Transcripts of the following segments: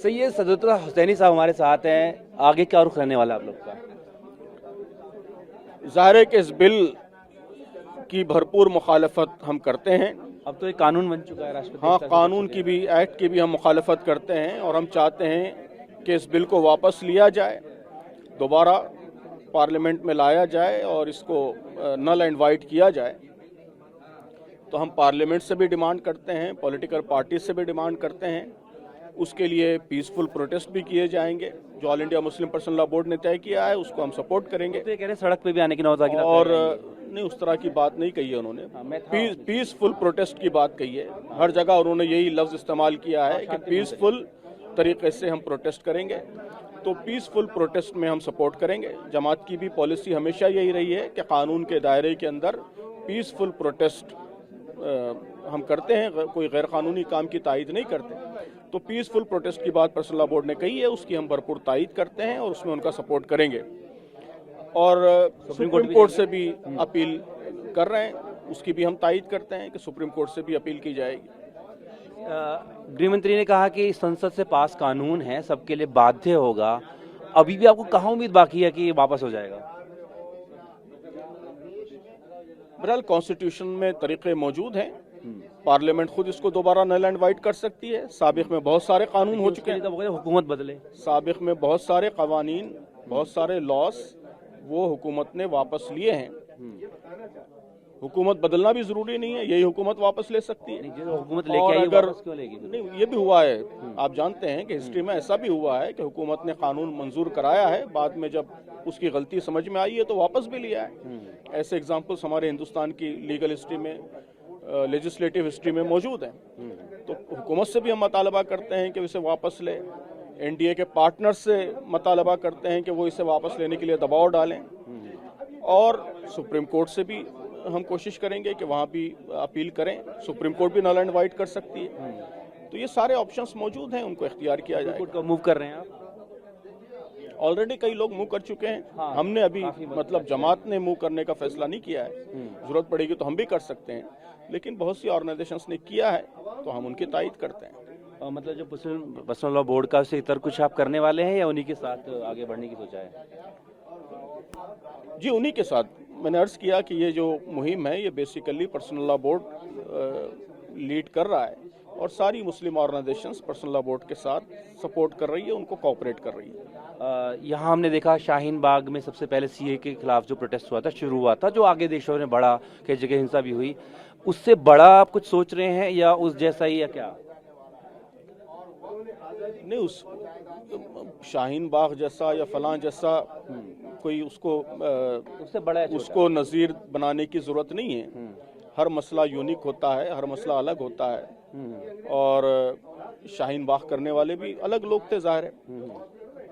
सैयद सदरुद्दौला हुसैनी साहब हमारे साथ हैं। आगे क्या रुख रहने वाला है आप लोग का? ज़ाहिर है कि इस बिल की भरपूर मुखालफत हम करते हैं। अब तो एक कानून बन चुका है, राष्ट्रपति हाँ, स्तर से कानून बन की चुके भी, एक्ट की भी हम मुखालफत करते हैं और हम चाहते हैं कि इस बिल को वापस लिया जाए, दोबारा पार्लियामेंट में लाया जाए और इसको नल एंड वाइड किया जाए। तो हम पार्लियामेंट से भी डिमांड करते हैं, पॉलिटिकल पार्टी से भी डिमांड करते हैं। उसके लिए पीसफुल प्रोटेस्ट भी किए जाएंगे। जो all India Muslim personal law board ने तय किया है उसको हम सपोर्ट करेंगे। तो ये कह रहे हैं सड़क पे भी आने की नौबत और नहीं, उस तरह की बात नहीं कही है उन्होंने। पीसफुल प्रोटेस्ट की बात कही है। हर जगह उन्होंने यही लफ्ज इस्तेमाल किया है कि पीसफुल तरीके से हम प्रोटेस्ट करेंगे। तो पीसफुल प्रोटेस्ट में हम सपोर्ट करेंगे। जमात की भी पॉलिसी हमेशा यही रही है कि कानून के दायरे के अंदर पीसफुल प्रोटेस्ट हम करते हैं, कोई गैर कानूनी काम की तायद नहीं करते। तो पीसफुल प्रोटेस्ट की बात पर्सनल लॉ बोर्ड ने कही है, उसकी हम भरपूर तायद करते हैं और उसमें उनका सपोर्ट करेंगे। और सुप्रीम कोर्ट से भी अपील कर रहे हैं, उसकी भी हम तायद करते हैं कि सुप्रीम कोर्ट से भी अपील की जाएगी। गृह मंत्री ने कहा कि संसद से पास कानून है, सबके लिए बाध्य होगा। अभी भी आपको कहाँ उम्मीद बाकी है कि ये वापस हो जाएगा? बहरहाल कॉन्स्टिट्यूशन में तरीके मौजूद हैं। पार्लियामेंट खुद इसको दोबारा नल एंड वाइड कर सकती है। साबिक में बहुत सारे कानून हो चुके हैं, हुकूमत बदले। साबिक में बहुत सारे कवानीन, बहुत सारे लॉस वो हुकूमत ने वापस लिए हैं। हुकूमत बदलना भी जरूरी नहीं है, यही हुकूमत वापस ले सकती है। हुकूमत और लेके आई, अगर वापस क्यों लेगी? नहीं, ये भी हुआ है। आप जानते हैं कि हिस्ट्री में ऐसा भी हुआ है कि हुकूमत ने कानून मंजूर कराया है, बाद में जब उसकी गलती समझ में आई है तो वापस भी लिया है। ऐसे एग्जाम्पल्स हमारे हिंदुस्तान की लीगल हिस्ट्री में, लेजिस्लेटिव हिस्ट्री में मौजूद हैं। तो हुकूमत से भी हम मुतालबा करते हैं कि इसे वापस ले। एनडीए के पार्टनर से मुतालबा करते हैं कि वो इसे वापस लेने के लिए दबाव डालें। और सुप्रीम कोर्ट से भी हम कोशिश करेंगे कि वहाँ भी अपील करें। सुप्रीम कोर्ट भी नल एंड वाइड कर सकती है। तो ये सारे ऑप्शंस मौजूद हैं, उनको इख्तियार किया जाए। कोर्ट का मूव कर रहे हैं आप? ऑलरेडी कई लोग मूव कर चुके हैं। हाँ, हमने अभी मतलब जमात ने मूव करने का फैसला नहीं किया है। जरूरत पड़ेगी तो हम भी कर सकते हैं, लेकिन बहुत सी ऑर्गेनाइजेशंस ने किया है तो हम उनकी तायद करते हैं। मतलब जो पर्सनल लॉ बोर्ड का, उससे इतर कुछ आप करने वाले हैं या उन्हीं के साथ आगे बढ़ने की सोचा है? जी, उन्हीं के साथ। मैंने अर्ज किया कि ये जो मुहिम है ये basically personal law board lead कर रहा है और सारी मुस्लिम ऑर्गेनाइजेशंस पर्सनल लॉ बोर्ड के साथ सपोर्ट कर रही है, उनको कोऑपरेट कर रही है। यहाँ हमने देखा शाहीन बाग में सबसे पहले सीए के खिलाफ जो प्रोटेस्ट हुआ था, शुरू हुआ था, जो आगे देशों में बढ़ा, कई जगह हिंसा भी हुई। उससे बड़ा आप कुछ सोच रहे हैं या उस जैसा ही, या क्या? नहीं, उस शाहीन बाग जैसा या फलां जैसा कोई उससे बड़ा है, उसको नज़ीर बनाने की जरूरत नहीं है। हर मसला यूनिक होता है, हर मसला अलग होता है और शाहीन बाग करने वाले भी अलग लोग थे, जाहिर है।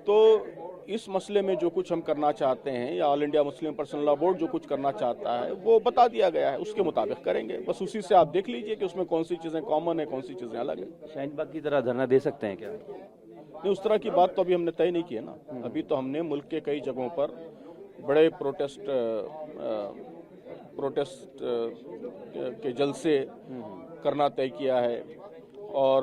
तो इस मसले में जो कुछ हम करना चाहते हैं या all India Muslim personal law board जो कुछ करना चाहता है वो बता दिया गया है, उसके मुताबिक करेंगे। बस उसी से आप देख लीजिए कि उसमें कौन सी चीज़ें कॉमन है, कौन सी चीज़ें अलग है। शाहीन बाग की तरह धरना दे सकते हैं क्या? नहीं, उस तरह की बात तो अभी हमने तय नहीं की है ना। अभी तो हमने मुल्क के कई जगहों पर बड़े प्रोटेस्ट के जलसे करना तय किया है और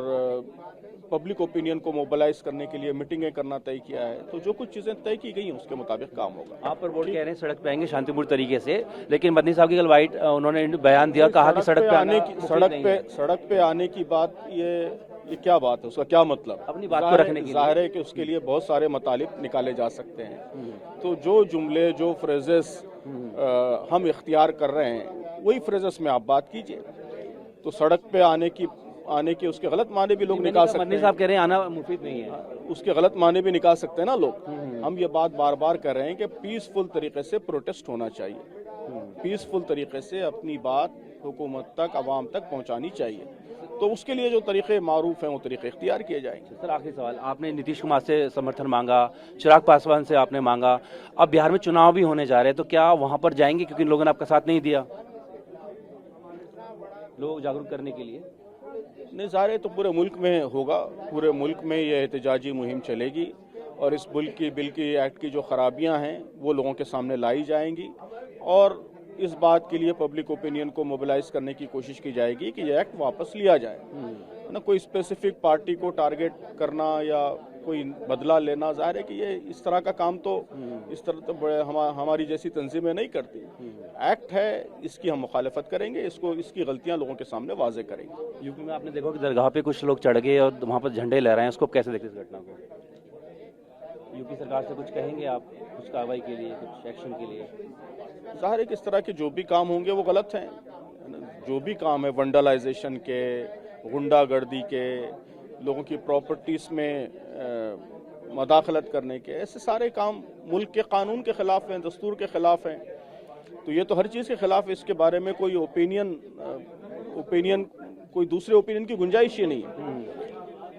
पब्लिक ओपिनियन को मोबिलाइज करने के लिए मीटिंगें करना तय किया है। तो जो कुछ चीज़ें तय की गई हैं उसके मुताबिक काम होगा। आप पर बोर्ड कह रहे हैं सड़क पे आएंगे शांतिपूर्ण तरीके से, लेकिन मदनी साहब की कल वाइट उन्होंने बयान दिया, कहा कि सड़क पे आने की बात, ये क्या बात है, उसका क्या मतलब? अपनी बात को रखने के लिए जाहिर है कि उसके लिए बहुत सारे मतालिब निकाले जा सकते हैं। तो जो जुमले, जो फ्रेजेस हम इख्तियार कर रहे हैं वही फ्रेजेस में आप बात कीजिए। तो सड़क पे आने के उसके गलत माने भी लोग निकाल सकते हैं। मदनी साहब कह रहे हैं आना मुफीद नहीं है, उसके गलत माने भी निकाल सकते हैं ना लोग। हम ये बात बार बार कर रहे हैं कि पीसफुल तरीके से प्रोटेस्ट होना चाहिए, पीसफुल तरीके से अपनी बात हुकूमत तक, आवाम तक पहुंचानी चाहिए। तो उसके लिए जो तरीके मारूफ हैं वो तरीके इख्तियार किए जाएंगे। सर, आखिरी सवाल, आपने नीतीश कुमार से समर्थन मांगा, चिराग पासवान से आपने मांगा, अब बिहार में चुनाव भी होने जा रहे हैं, तो क्या वहां पर जाएंगे? क्योंकि लोगों ने आपका साथ नहीं दिया, लोग जागरूक करने के लिए। नहीं, ज़ाहिर तो पूरे मुल्क में होगा, पूरे मुल्क में ये एहतजाजी मुहिम चलेगी और इस बिल की एक्ट की जो खराबियां हैं वो लोगों के सामने लाई जाएंगी और इस बात के लिए पब्लिक ओपिनियन को मोबिलाइज करने की कोशिश की जाएगी कि ये एक्ट वापस लिया जाए। है ना, कोई स्पेसिफिक पार्टी को टारगेट करना या कोई बदला लेना, जाहिर है कि ये इस तरह का काम तो इस तरह तो हमारी जैसी तंजीमें नहीं करती। एक्ट है, इसकी हम मुखालफत करेंगे, इसकी गलतियां लोगों के सामने वाजे करेंगे। यूपी में आपने देखा कि दरगाह पे कुछ लोग चढ़ गए और वहाँ पर झंडे लहराए हैं, उसको कैसे देखते हैं इस घटना को? यूपी सरकार से कुछ कहेंगे आप, कुछ कार्रवाई के लिए, कुछ एक्शन के लिए? जाहिर है कि इस तरह के जो भी काम होंगे वो गलत हैं। जो भी काम है वंडलाइजेशन के, गुंडागर्दी के, लोगों की प्रॉपर्टीज में मदाखलत करने के, ऐसे सारे काम मुल्क के कानून के खिलाफ हैं, दस्तूर के खिलाफ हैं। तो ये तो हर चीज़ के खिलाफ है। इसके बारे में कोई ओपिनियन कोई दूसरे ओपिनियन की गुंजाइश ही नहीं है।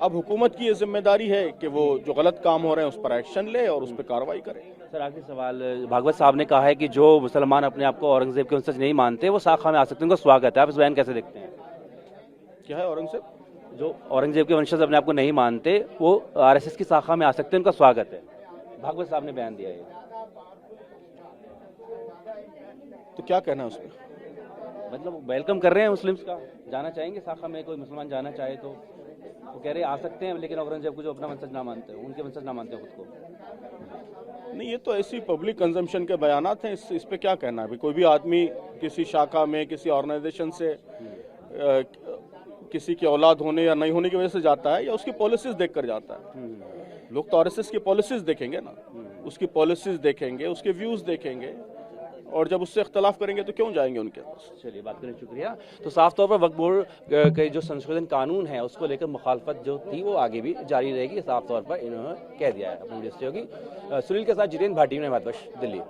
अब हुकूमत की ये जिम्मेदारी है कि वो जो गलत काम हो रहे हैं उस पर एक्शन ले और उस पर कार्रवाई करे। सर आखिरी सवाल, भागवत साहब ने कहा है कि जो मुसलमान अपने आप को औरंगजेब के वंशज नहीं मानते वो शाखा में आ सकते हैं, उनका स्वागत है। आप इस बयान कैसे देखते हैं? क्या है औरंगजेब? जो औरंगजेब के वंशज अपने आप को नहीं मानते वो आरएसएस की शाखा में आ सकते हैं, उनका स्वागत है। भागवत साहब ने बयान दिया है। तो क्या कहना है उसमें? मतलब वेलकम कर रहे हैं मुस्लिम्स का, जाना चाहेंगे शाखा में, कोई मुसलमान जाना चाहे तो वो कह रहे आ सकते हैं, लेकिन औरंगजेब को जो अपना वंशज ना मानते हैं, उनके वंशज ना मानते हैं खुद को। नहीं, ये तो ऐसी पब्लिक कंजम्पशन के बयानात हैं। इस पे क्या कहना है? कोई भी आदमी किसी शाखा में, किसी ऑर्गेनाइजेशन से किसी की औलाद होने या नहीं होने की वजह से जाता है या उसकी पॉलिसीज देखकर जाता है? लोग तो आरएसएस की पॉलिसीज देखेंगे ना, उसकी पॉलिसीज देखेंगे, उसके व्यूज देखेंगे, और जब उससे इख्तलाफ करेंगे तो क्यों जाएंगे उनके पास? चलिए, बात करने शुक्रिया। तो साफ तौर पर वक्फ बोर्ड के जो संशोधन कानून है उसको लेकर मुखालफत जो थी वो आगे भी जारी रहेगी, साफ तौर पर इन्होंने कह दिया है। अपनी होगी सुनील के साथ जितेंद्र भाटी ने, दिल्ली।